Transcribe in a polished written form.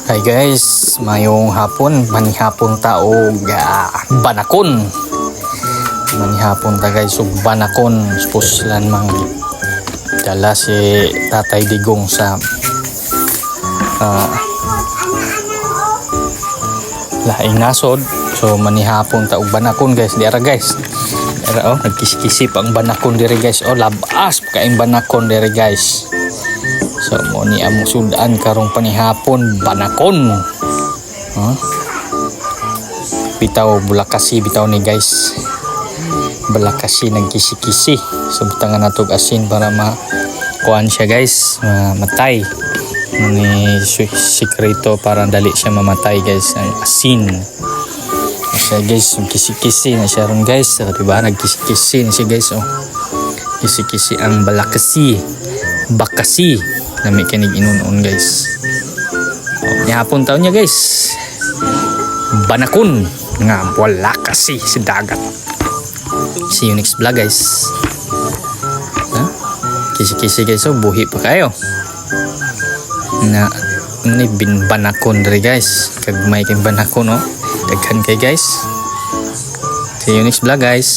Hi guys, mayong hapon, manihapon ta og banakon. Manihapon ta guys og banakon, suppose lan mang dala si Tatay Digong sa laing nasod. So manihapon ta og banakon guys, diara guys. Diara nagkisi-kisi pa ang banakon diri guys. Labas kaing banakon diri guys. So mo ni among sudan karong panihapon banakon. Bitaw bulakasi bitaw ni guys. Bulakasi nagkisi-kisi. So butangan natog asin para kuan siya guys, matay. Ni sikreto para dali siya mamatay guys, ang asin. So guys, kisi-kisi na siya ron guys. So, diba nagkisi-kisi na siya guys. Kisi-kisi ang balakasi. Bakasi na may kinig inunon guys. Nihapon taon niya guys. Banakon nga wala kasi si dagat. See you next vlog guys. Kisi-kisi guys, buhi pa kayo. Na ni bin banakon diri guys. Kag may kay banakon daghan kay guys. See you next vlog guys.